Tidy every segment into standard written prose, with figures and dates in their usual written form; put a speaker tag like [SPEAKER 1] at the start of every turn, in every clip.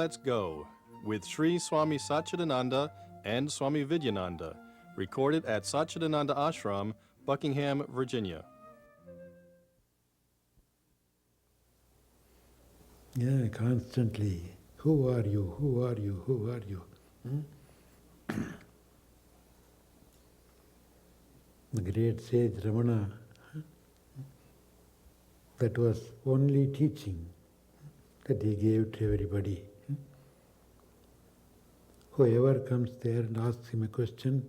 [SPEAKER 1] Let's Go with Sri Swami Satchidananda and Swami Vidyananda, recorded at Satchidananda Ashram, Buckingham, Virginia.
[SPEAKER 2] Yeah, constantly. Who are you? Who are you? Who are you? The great sage Ramana, that was only teaching that he gave to everybody. Whoever comes there and asks him a question,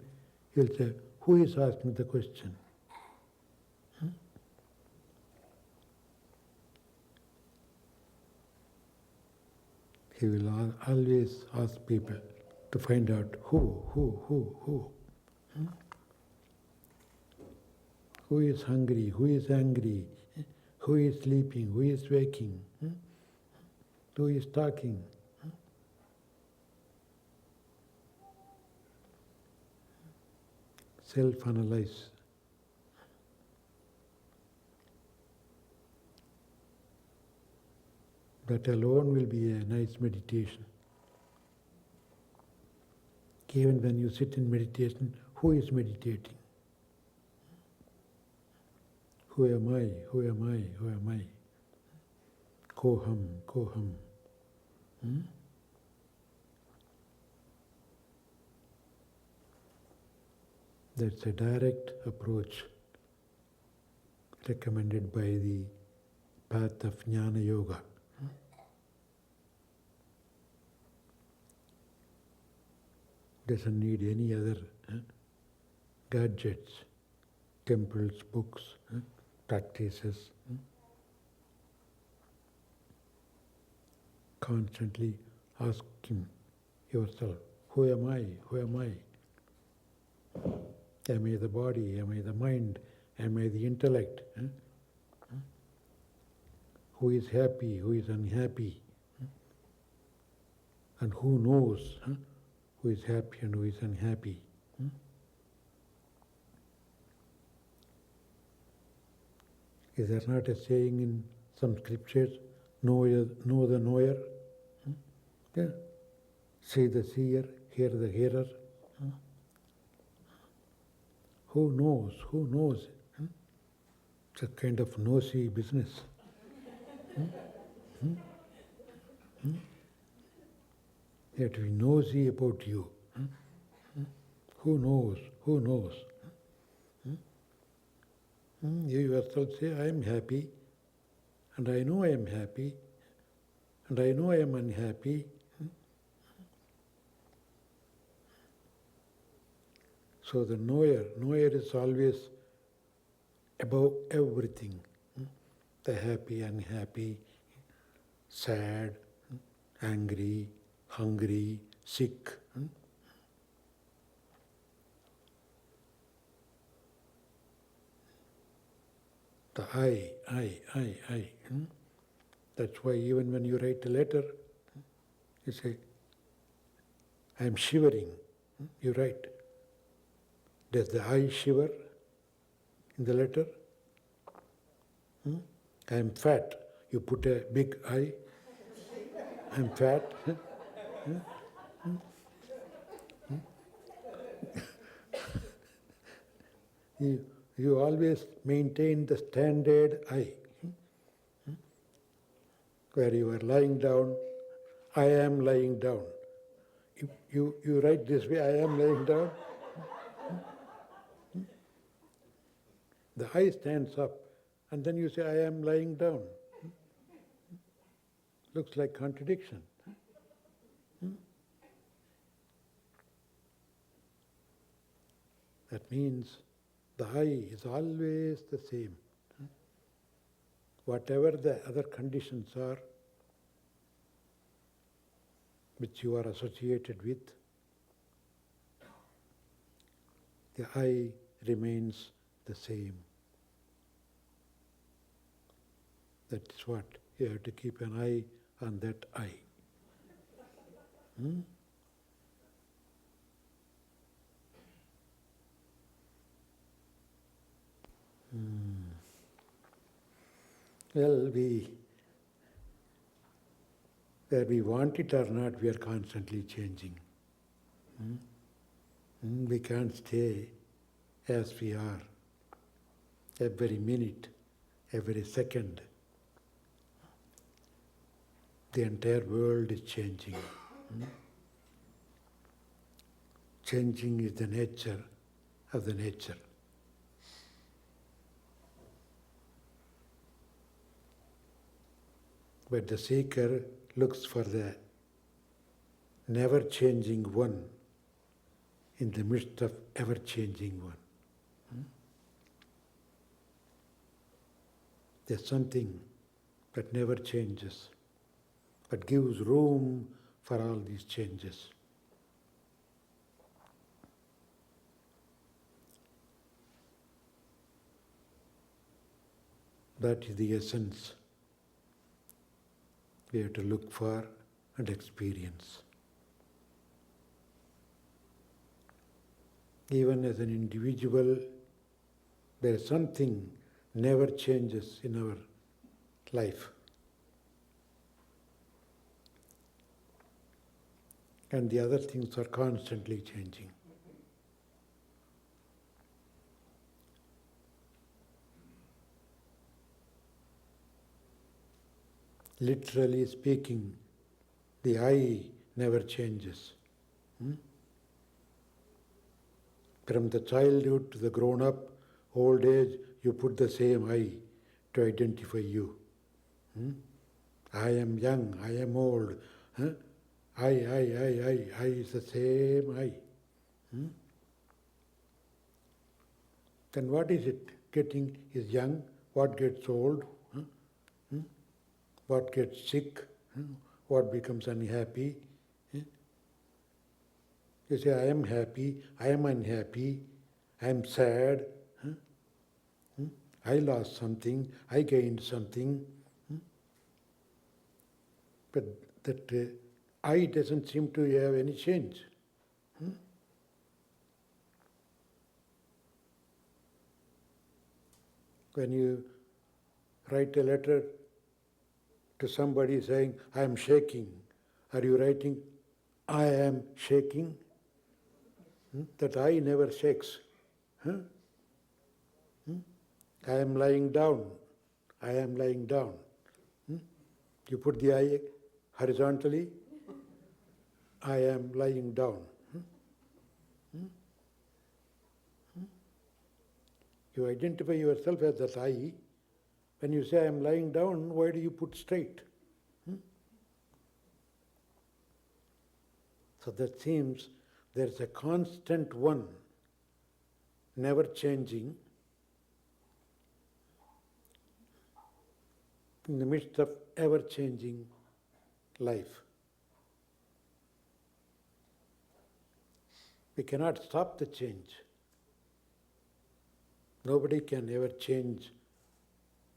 [SPEAKER 2] he'll say, who is asking the question? He will always ask people to find out who. Who is hungry, who is angry, who is sleeping, who is waking, who is talking. Self-analyze. That alone will be a nice meditation. Even when you sit in meditation, who is meditating? Who am I? Who am I? Who am I? Koham, koham. That's a direct approach recommended by the path of Jnana Yoga. Doesn't need any other gadgets, temples, books, practices. Constantly asking yourself, who am I? Who am I? Am I the body? Am I the mind? Am I the intellect? Who is happy? Who is unhappy? And who knows who is happy and who is unhappy? Is there not a saying in some scriptures, know the knower? Yeah. See the seer, hear the hearer. Who knows? Who knows? It's a kind of nosy business. You have to be nosy about you. Who knows? Who knows? You yourself say, I am happy, and I know I am happy, and I know I am unhappy. So the knower is always above everything. The happy, unhappy, sad, angry, hungry, sick. The I. That's why even when you write a letter, you say, I am shivering. You write. Does the I shiver in the letter? I am fat. You put a big I. I am fat. You always maintain the standard I. Where you are lying down, I am lying down. You write this way, I am lying down. The I stands up, and then you say, I am lying down. Looks like contradiction. That means the I is always the same. Whatever the other conditions are which you are associated with, the I remains the same. That's what you have to keep an eye on, that I. Well, we Whether we want it or not, we are constantly changing. We can't stay as we are every minute, every second. The entire world is changing. Changing is the nature of the nature. But the seeker looks for the never-changing one in the midst of ever-changing one. There's something that never changes, but gives room for all these changes. That is the essence we have to look for and experience. Even as an individual, there is something never changes in our life. And the other things are constantly changing. Literally speaking, the I never changes. From the childhood to the grown-up, old age, you put the same I to identify you. I am young, I am old. I is the same I. Then what is it? Getting is young, what gets old? What gets sick? What becomes unhappy? You say, I am happy, I am unhappy, I am sad, I lost something, I gained something. But that I doesn't seem to have any change. When you write a letter to somebody saying, I am shaking, are you writing, I am shaking? That I never shakes. I am lying down. I am lying down. You put the I horizontally, I am lying down. You identify yourself as that I. When you say I am lying down, why do you put straight? So that seems there is a constant one, never changing, in the midst of ever-changing life. We cannot stop the change. Nobody can ever change,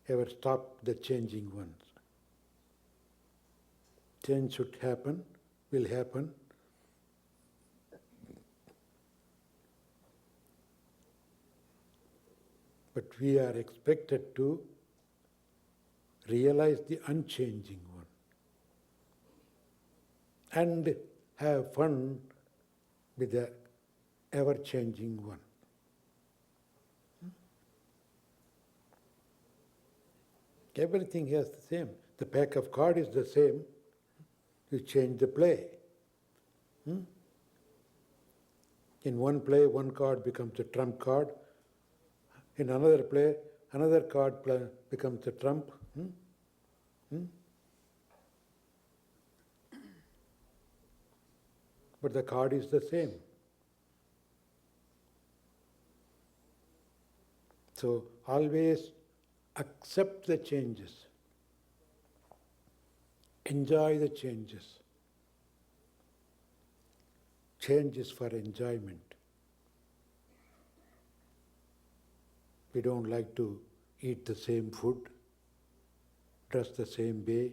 [SPEAKER 2] ever stop the changing ones. Change should happen, will happen. But we are expected to realize the unchanging one and have fun with the ever-changing one. Everything has the same. The pack of cards is the same. You change the play. In one play, one card becomes a trump card. In another play, another card becomes a trump. But the card is the same. So always accept the changes. Enjoy the changes. Change is for enjoyment. We don't like to eat the same food, dress the same way.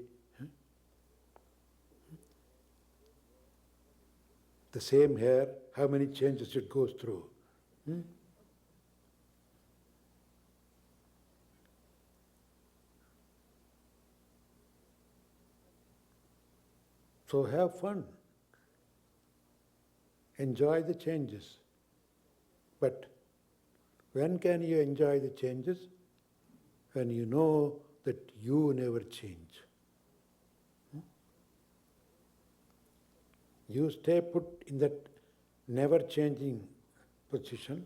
[SPEAKER 2] The same hair, how many changes it goes through? So have fun. Enjoy the changes. But when can you enjoy the changes? When you know that you never change. You stay put in that never changing position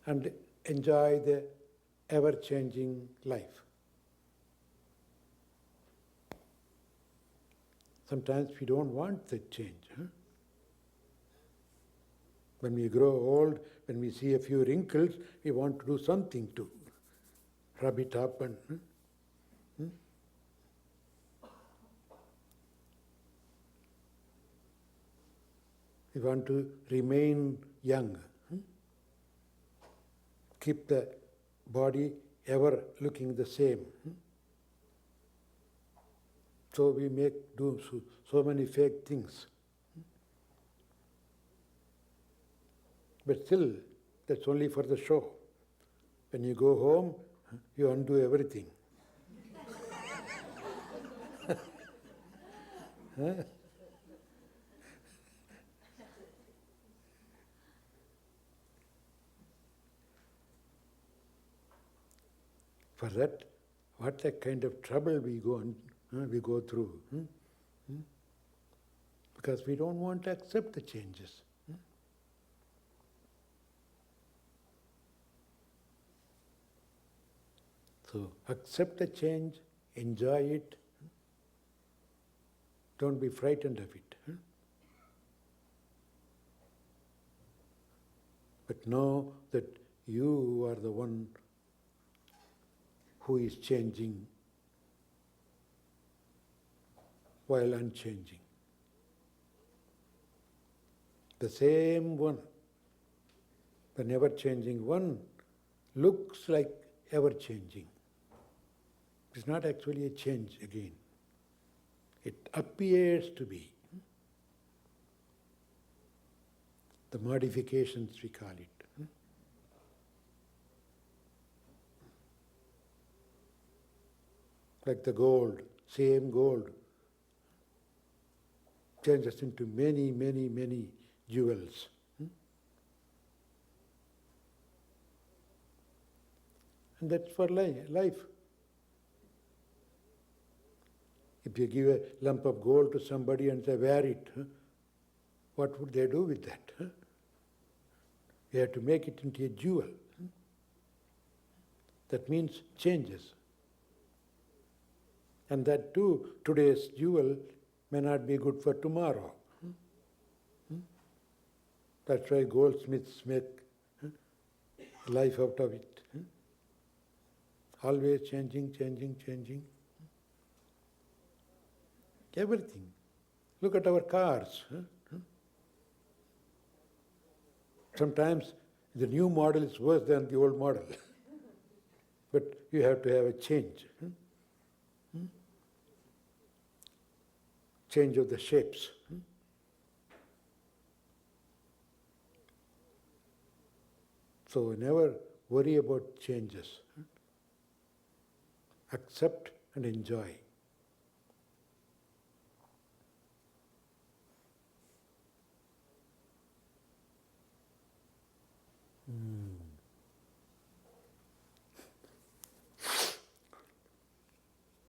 [SPEAKER 2] and enjoy the ever changing life. Sometimes we don't want the change. When we grow old, when we see a few wrinkles, we want to do something to rub it up and we want to remain young. Keep the body ever looking the same. So we do so many fake things. But still, that's only for the show. When you go home, you undo everything. For that, what a kind of trouble we go through. Because we don't want to accept the changes. So accept the change, enjoy it. Don't be frightened of it. But know that you are the one who is changing while unchanging. The same one, the never-changing one, looks like ever-changing. It's not actually a change again. It appears to be. The modifications, we call it. Like the gold, same gold, changes into many, many, many jewels. And that's for life. If you give a lump of gold to somebody and say, wear it, what would they do with that? You have to make it into a jewel. That means changes. And that too, today's jewel may not be good for tomorrow. That's why goldsmiths make life out of it. Always changing, changing, changing. Everything. Look at our cars. Sometimes the new model is worse than the old model. But you have to have a change. Change of the shapes. So never worry about changes. Accept and enjoy.